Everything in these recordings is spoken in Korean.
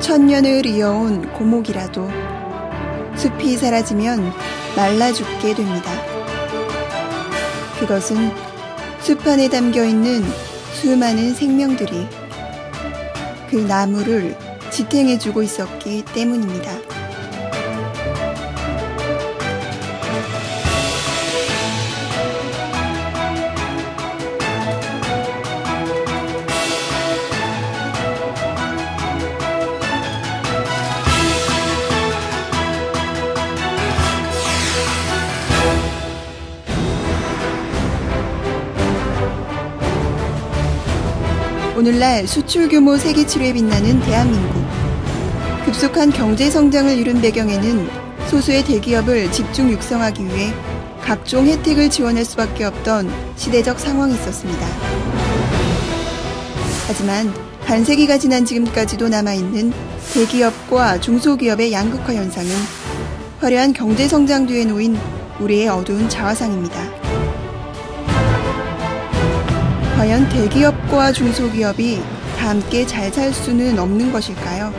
천년을 이어온 고목이라도 숲이 사라지면 말라 죽게 됩니다. 그것은 숲 안에 담겨있는 수많은 생명들이 그 나무를 지탱해주고 있었기 때문입니다. 오늘날 수출 규모 세계 7위에 빛나는 대한민국. 급속한 경제 성장을 이룬 배경에는 소수의 대기업을 집중 육성하기 위해 각종 혜택을 지원할 수밖에 없던 시대적 상황이 있었습니다. 하지만 반세기가 지난 지금까지도 남아있는 대기업과 중소기업의 양극화 현상은 화려한 경제 성장 뒤에 놓인 우리의 어두운 자화상입니다. 과연 대기업과 중소기업이 다 함께 잘 살 수는 없는 것일까요?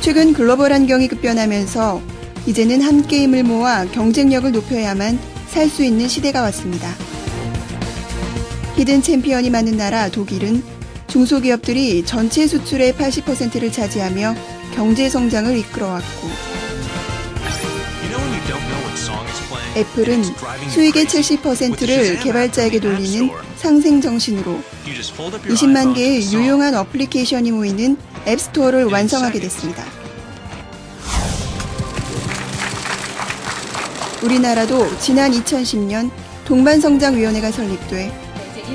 최근 글로벌 환경이 급변하면서 이제는 함께 힘을 모아 경쟁력을 높여야만 살 수 있는 시대가 왔습니다. 히든 챔피언이 많은 나라 독일은 중소기업들이 전체 수출의 80%를 차지하며 경제 성장을 이끌어왔고, 애플은 수익의 70%를 개발자에게 돌리는 상생 정신으로 20만 개의 유용한 어플리케이션이 모이는 앱스토어를 완성하게 됐습니다. 우리나라도 지난 2010년 동반성장위원회가 설립돼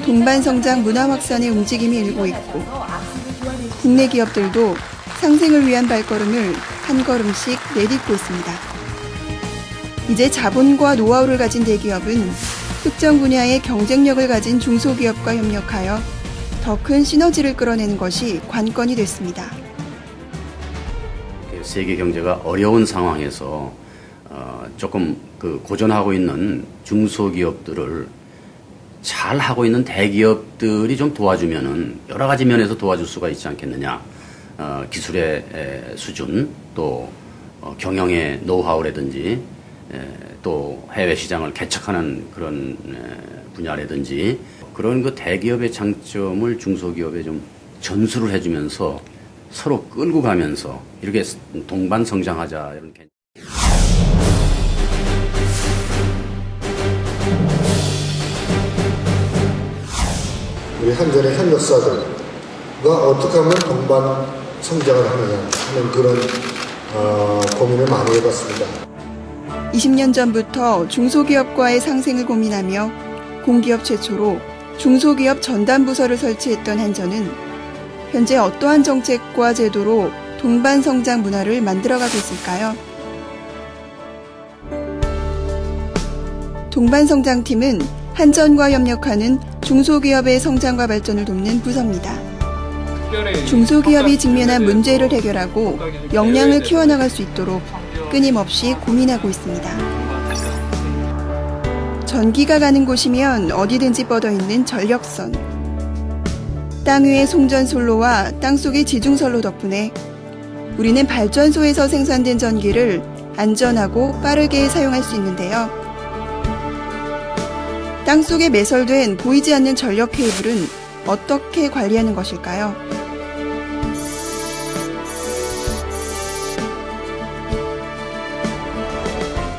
동반성장 문화 확산의 움직임이 일고 있고, 국내 기업들도 상생을 위한 발걸음을 한 걸음씩 내딛고 있습니다. 이제 자본과 노하우를 가진 대기업은 특정 분야의 경쟁력을 가진 중소기업과 협력하여 더 큰 시너지를 끌어내는 것이 관건이 됐습니다. 세계 경제가 어려운 상황에서 조금 고전하고 있는 중소기업들을 잘 하고 있는 대기업들이 좀 도와주면은 여러 가지 면에서 도와줄 수가 있지 않겠느냐. 기술의 수준, 또 경영의 노하우라든지, 또 해외 시장을 개척하는 그런 분야라든지, 그런 그 대기업의 장점을 중소기업에 좀 전수를 해주면서 서로 끌고 가면서 이렇게 동반 성장하자, 이런 개념. 우리 한전의 협력사들과 어떻게 하면 동반 성장을 하느냐 하는 그런 고민을 많이 해봤습니다. 20년 전부터 중소기업과의 상생을 고민하며 공기업 최초로 중소기업 전담부서를 설치했던 한전은 현재 어떠한 정책과 제도로 동반 성장 문화를 만들어가고 있을까요? 동반 성장팀은 한전과 협력하는 중소기업의 성장과 발전을 돕는 부서입니다. 중소기업이 직면한 문제를 해결하고 역량을 키워나갈 수 있도록 끊임없이 고민하고 있습니다. 전기가 가는 곳이면 어디든지 뻗어있는 전력선. 땅 위의 송전솔로와 땅속의 지중선로 덕분에 우리는 발전소에서 생산된 전기를 안전하고 빠르게 사용할 수 있는데요. 땅속에 매설된 보이지 않는 전력 케이블은 어떻게 관리하는 것일까요?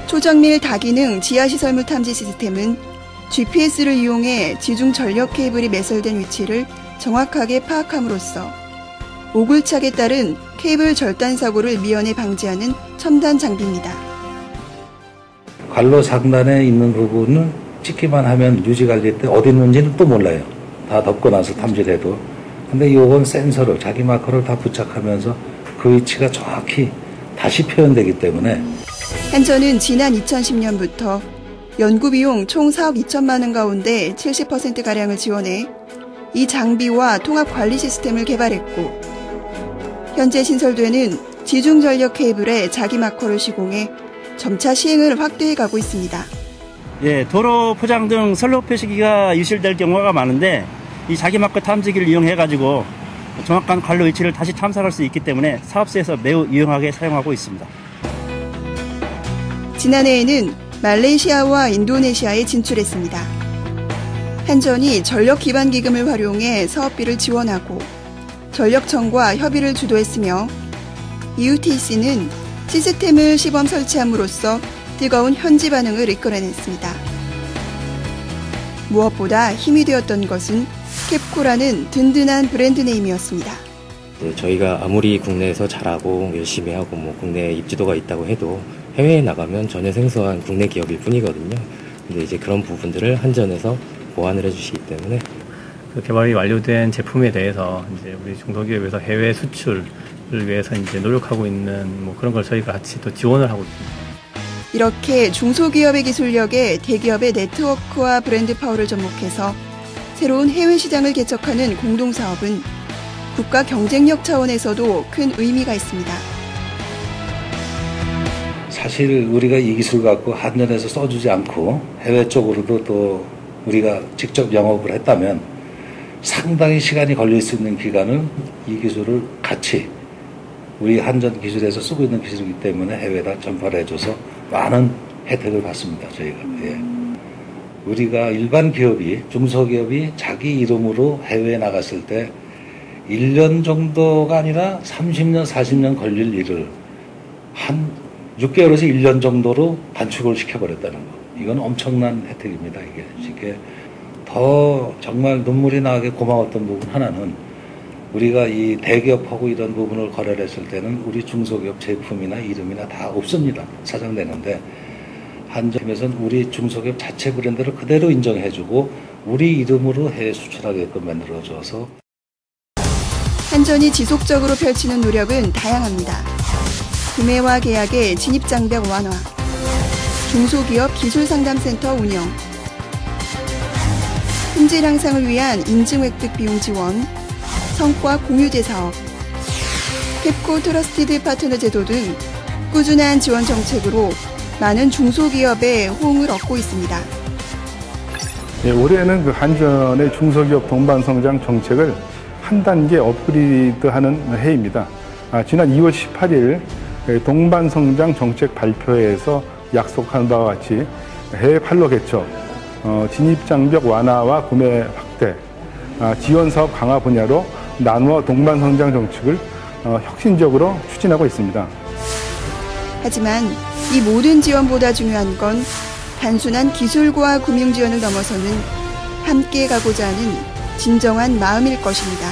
초정밀 다기능 지하시설물 탐지 시스템은 GPS를 이용해 지중 전력 케이블이 매설된 위치를 정확하게 파악함으로써 오굴착에 따른 케이블 절단 사고를 미연에 방지하는 첨단 장비입니다. 관로 상단에 있는 부분을 찍기만 하면 유지관리 때 어디 있는지는 또 몰라요. 다 덮고 나서 탐지를 해도. 근데 이건 센서를, 자기 마커를 다 부착하면서 그 위치가 정확히 다시 표현되기 때문에. 한전은 지난 2010년부터 연구비용 총 4억 2천만 원 가운데 70%가량을 지원해 이 장비와 통합관리 시스템을 개발했고, 현재 신설되는 지중전력 케이블에 자기 마커를 시공해 점차 시행을 확대해 가고 있습니다. 예, 도로 포장 등 선로 표시기가 유실될 경우가 많은데 이 자기 마커 탐지기를 이용해 가지고 정확한 관로 위치를 다시 탐색할 수 있기 때문에 사업소에서 매우 유용하게 사용하고 있습니다. 지난해에는 말레이시아와 인도네시아에 진출했습니다. 한전이 전력기반기금을 활용해 사업비를 지원하고 전력청과 협의를 주도했으며 EUTC는 시스템을 시범 설치함으로써 뜨거운 현지 반응을 이끌어냈습니다. 무엇보다 힘이 되었던 것은 캡코라는 든든한 브랜드 네임이었습니다. 저희가 아무리 국내에서 잘하고 열심히 하고 국내에 입지도가 있다고 해도 해외에 나가면 전혀 생소한 국내 기업일 뿐이거든요. 근데 이제 그런 부분들을 한전에서 보완을 해주시기 때문에 그 개발이 완료된 제품에 대해서 이제 우리 중소기업에서 해외 수출을 위해서 이제 노력하고 있는 그런 걸 저희가 같이 또 지원을 하고 있습니다. 이렇게 중소기업의 기술력에 대기업의 네트워크와 브랜드 파워를 접목해서 새로운 해외 시장을 개척하는 공동사업은 국가 경쟁력 차원에서도 큰 의미가 있습니다. 사실 우리가 이 기술 갖고 한전에서 써주지 않고 해외 쪽으로도 또 우리가 직접 영업을 했다면 상당히 시간이 걸릴 수 있는 기간을 이 기술을 같이 우리 한전 기술에서 쓰고 있는 기술이기 때문에 해외에다 전파를 해줘서 많은 혜택을 받습니다. 저희가. 예. 우리가 일반 기업이 중소기업이 자기 이름으로 해외에 나갔을 때 1년 정도가 아니라 30년, 40년 걸릴 일을 한 6개월에서 1년 정도로 단축을 시켜버렸다는 거. 이건 엄청난 혜택입니다. 이게 더 정말 눈물이 나게 고마웠던 부분 하나는 우리가 이 대기업하고 이런 부분을 거래를 했을 때는 우리 중소기업 제품이나 이름이나 다 없습니다. 사장되는데 한전에서는 우리 중소기업 자체 브랜드를 그대로 인정해주고 우리 이름으로 해외 수출하게끔 만들어줘서 한전이 지속적으로 펼치는 노력은 다양합니다. 구매와 계약의 진입장벽 완화, 중소기업 기술상담센터 운영, 품질 향상을 위한 인증 획득 비용 지원, 성과 공유제 사업, 캡코 트러스티드 파트너 제도 등 꾸준한 지원 정책으로 많은 중소기업의 호응을 얻고 있습니다. 네, 올해는 그 한전의 중소기업 동반 성장 정책을 한 단계 업그레이드하는 해입니다. 지난 2월 18일 동반 성장 정책 발표회에서 약속한 바와 같이 해외 판로 개척, 진입 장벽 완화와 구매 확대, 지원 사업 강화 분야로 나누어 동반 성장 정책을 혁신적으로 추진하고 있습니다. 하지만 이 모든 지원보다 중요한 건 단순한 기술과 금융 지원을 넘어서는 함께 가고자 하는 진정한 마음일 것입니다.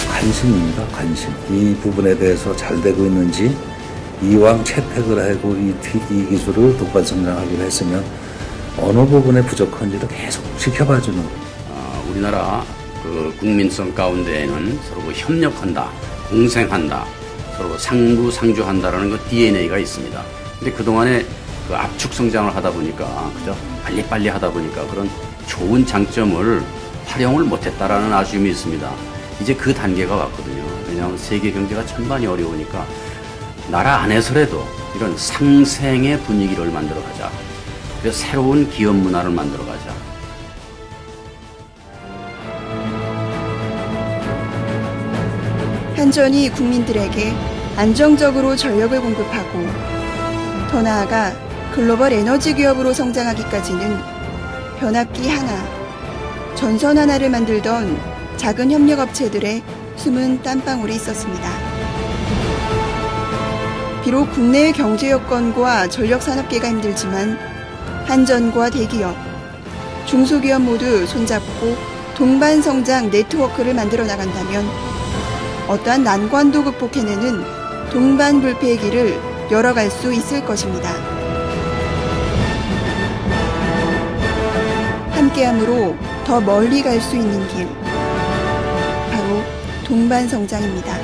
관심입니다. 관심. 이 부분에 대해서 잘 되고 있는지 이왕 채택을 하고 이 기술을 동반 성장하기로 했으면 어느 부분에 부족한지도 계속 지켜봐주는. 우리나라 그 국민성 가운데에는 서로 협력한다, 공생한다, 서로 상부상조한다라는 그 DNA가 있습니다. 근데 그동안에 그 압축 성장을 하다 보니까 그저 빨리빨리 하다 보니까 그런 좋은 장점을 활용을 못했다라는 아쉬움이 있습니다. 이제 그 단계가 왔거든요. 왜냐하면 세계 경제가 천반이 어려우니까 나라 안에서라도 이런 상생의 분위기를 만들어가자. 그래서 새로운 기업 문화를 만들어가자. 한전이 국민들에게 안정적으로 전력을 공급하고 더 나아가 글로벌 에너지 기업으로 성장하기까지는 변압기 하나, 전선 하나를 만들던 작은 협력업체들의 숨은 땀방울이 있었습니다. 비록 국내의 경제 여건과 전력산업계가 힘들지만 한전과 대기업, 중소기업 모두 손잡고 동반 성장 네트워크를 만들어 나간다면 어떠한 난관도 극복해내는 동반 불패의 길을 열어갈 수 있을 것입니다. 함께함으로 더 멀리 갈 수 있는 길, 바로 동반 성장입니다.